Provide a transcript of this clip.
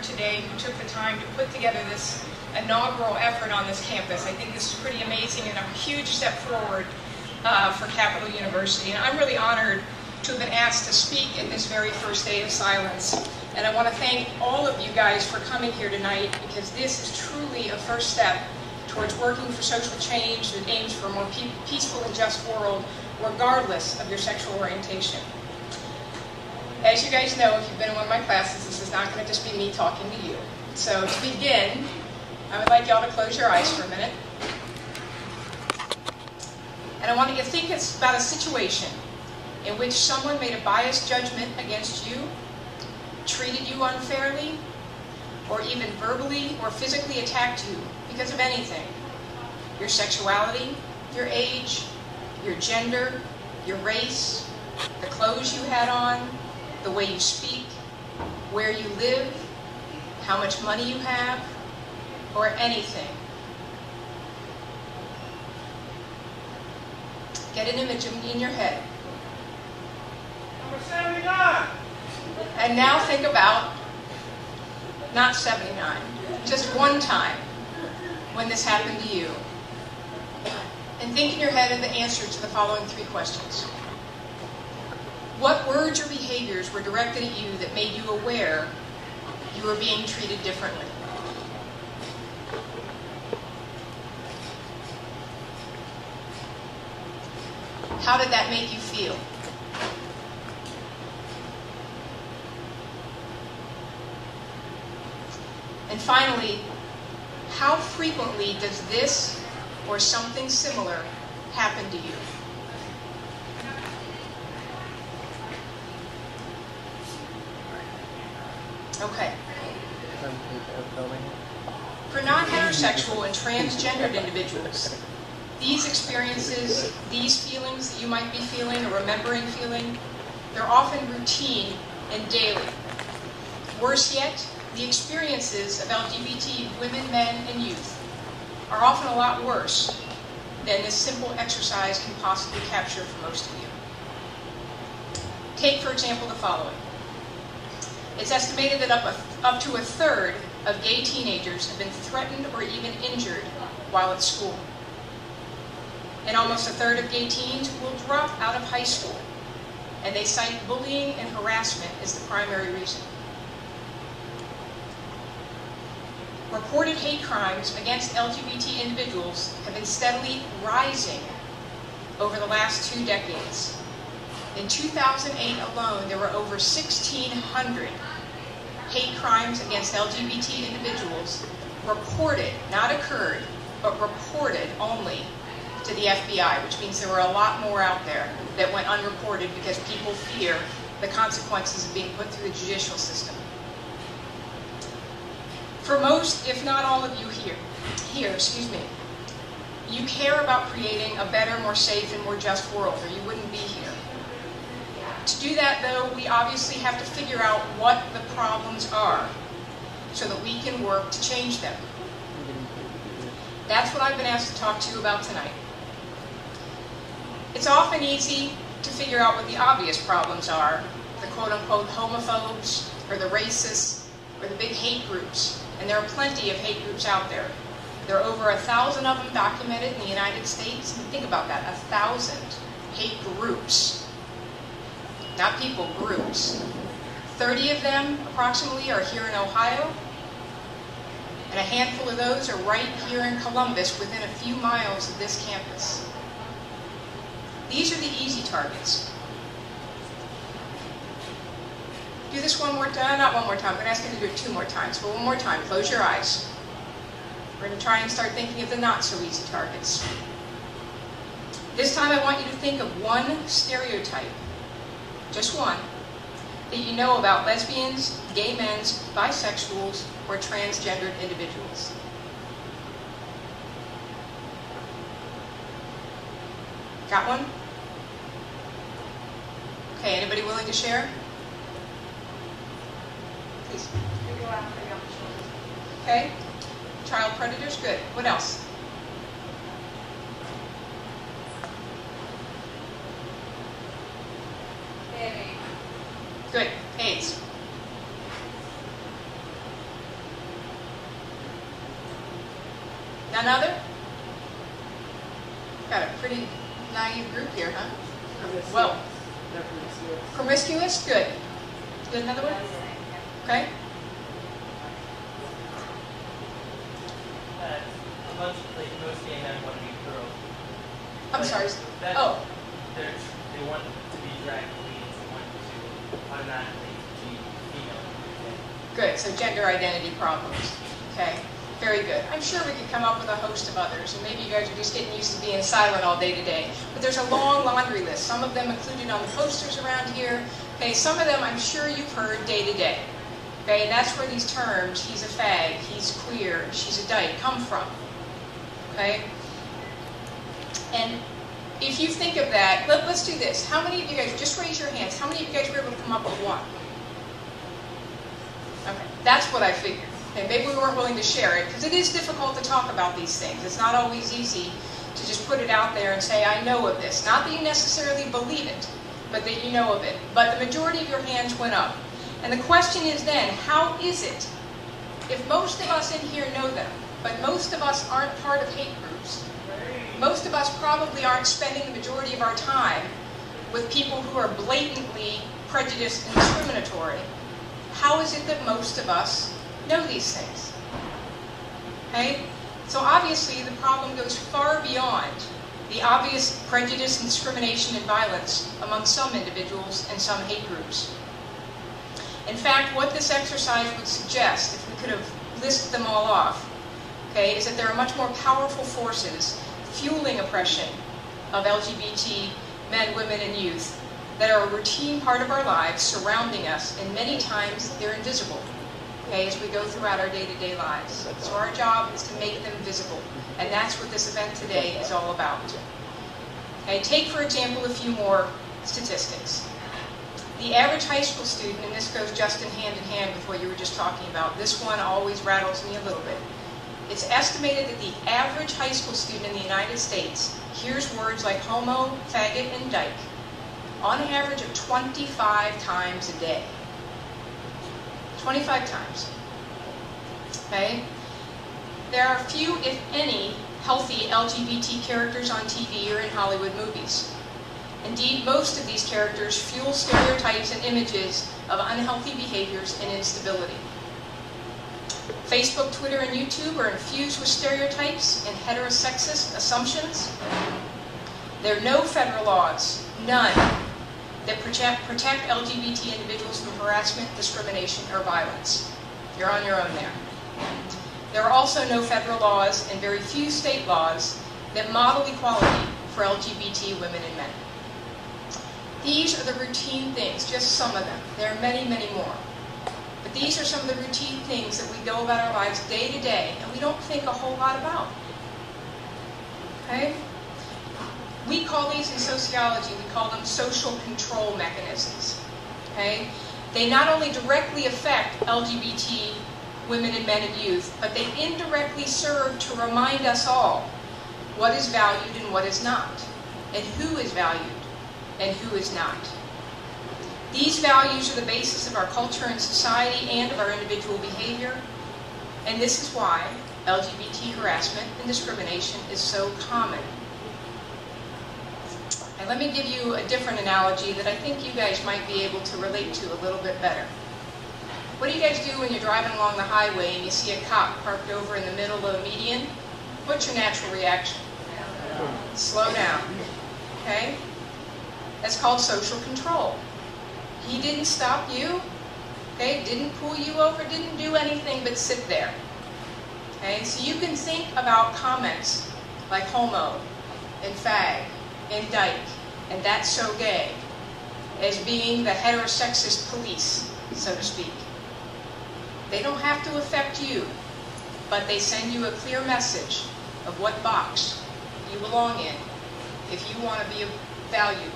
today who took the time to put together this inaugural effort on this campus. I think this is pretty amazing and a huge step forward for Capital University. And I'm really honored to have been asked to speak at this very first day of silence. And I want to thank all of you guys for coming here tonight, because this is truly a first step towards working for social change that aims for a more peaceful and just world, regardless of your sexual orientation. As you guys know, if you've been in one of my classes, this is not going to just be me talking to you. So to begin, I would like y'all to close your eyes for a minute. And I want you to think about a situation in which someone made a biased judgment against you, treated you unfairly, or even verbally or physically attacked you because of anything. Your sexuality, your age, your gender, your race, the clothes you had on, the way you speak, where you live, how much money you have, or anything. Get an image in your head. Number 79. And now think about, not 79, just one time when this happened to you. And think in your head of the answer to the following 3 questions. What words or behaviors were directed at you that made you aware you were being treated differently? How did that make you feel? And finally, how frequently does this or something similar happen to you? Okay. For non-heterosexual and transgendered individuals, these experiences, these feelings that you might be feeling or remembering feeling, they're often routine and daily. Worse yet, the experiences of LGBT women, men, and youth are often a lot worse than this simple exercise can possibly capture for most of you. Take, for example, the following. It's estimated that up to a third of gay teenagers have been threatened or even injured while at school. And almost a third of gay teens will drop out of high school, and they cite bullying and harassment as the primary reason. Reported hate crimes against LGBT individuals have been steadily rising over the last 2 decades. In 2008 alone, there were over 1,600 hate crimes against LGBT individuals reported, not occurred, but reported only to the FBI, which means there were a lot more out there that went unreported because people fear the consequences of being put through the judicial system. For most, if not all of you here, you care about creating a better, more safe, and more just world, or you wouldn't be here. To do that, though, we obviously have to figure out what the problems are so that we can work to change them. That's what I've been asked to talk to you about tonight. It's often easy to figure out what the obvious problems are, the quote-unquote homophobes, or the racists, or the big hate groups. And there are plenty of hate groups out there. There are over 1,000 of them documented in the United States. And think about that, 1,000 hate groups. Not people, groups. 30 of them, approximately, are here in Ohio. And a handful of those are right here in Columbus, within a few miles of this campus. These are the easy targets. Do this one more time, not one more time, I'm going to ask you to do it 2 more times, but one more time, close your eyes. We're going to try and start thinking of the not so easy targets. This time I want you to think of one stereotype, just one, that you know about lesbians, gay men, bisexuals, or transgendered individuals. Got one? Okay, anybody willing to share? Please. Okay. Child predators, good. What else? AIDS. Good. AIDS. None other? Got a pretty naive group here, huh? Well, promiscuous, good. Good, another one? Okay. A bunch of, like, most gay men want to be girls. I'm sorry. Oh. They want to be drag queens and want to automatically be female. Good, so gender identity problems. Okay, very good. I'm sure we could come up with a host of others, and maybe you guys are just getting used to being silent all day today. But there's a long laundry list, some of them included on the posters around here. Okay, some of them I'm sure you've heard day to day. Okay, and that's where these terms, he's a fag, he's queer, she's a dyke, come from. Okay? And if you think of that, let's do this. How many of you guys, just raise your hands, how many of you guys were able to come up with one? Okay, that's what I figured. Okay, maybe we weren't willing to share it, because it is difficult to talk about these things. It's not always easy to just put it out there and say, I know of this. Not that you necessarily believe it, but that you know of it. But the majority of your hands went up. And the question is then, how is it, if most of us in here know them, but most of us aren't part of hate groups, most of us probably aren't spending the majority of our time with people who are blatantly prejudiced and discriminatory, how is it that most of us know these things? Okay? So obviously the problem goes far beyond the obvious prejudice and discrimination and violence among some individuals and some hate groups. In fact, what this exercise would suggest, if we could have listed them all off, okay, is that there are much more powerful forces fueling oppression of LGBT men, women, and youth that are a routine part of our lives surrounding us, and many times they're invisible, okay, as we go throughout our day-to-day lives. So our job is to make them visible, and that's what this event today is all about. Okay, take, for example, a few more statistics. The average high school student, and this goes just in hand with what you were just talking about, this one always rattles me a little bit. It's estimated that the average high school student in the United States hears words like homo, faggot, and dyke on an average of 25 times a day. 25 times. Okay? There are few, if any, healthy LGBT characters on TV or in Hollywood movies. Indeed, most of these characters fuel stereotypes and images of unhealthy behaviors and instability. Facebook, Twitter, and YouTube are infused with stereotypes and heterosexist assumptions. There are no federal laws, none, that protect LGBT individuals from harassment, discrimination, or violence. You're on your own there. There are also no federal laws and very few state laws that model equality for LGBT women and men. These are the routine things, just some of them. There are many, many more. But these are some of the routine things that we go about our lives day to day, and we don't think a whole lot about. Okay? We call these in sociology, we call them social control mechanisms. Okay? They not only directly affect LGBT women and men and youth, but they indirectly serve to remind us all what is valued and what is not, and who is valued and who is not. These values are the basis of our culture and society and of our individual behavior, and this is why LGBT harassment and discrimination is so common. And let me give you a different analogy that I think you guys might be able to relate to a little bit better. What do you guys do when you're driving along the highway and you see a cop parked over in the middle of a median? What's your natural reaction? Slow down. Okay? That's called social control. He didn't stop you, okay? Didn't pull you over, didn't do anything but sit there. Okay? So you can think about comments like homo and fag and dyke and that's so gay as being the heterosexist police, so to speak. They don't have to affect you, but they send you a clear message of what box you belong in if you want to be valued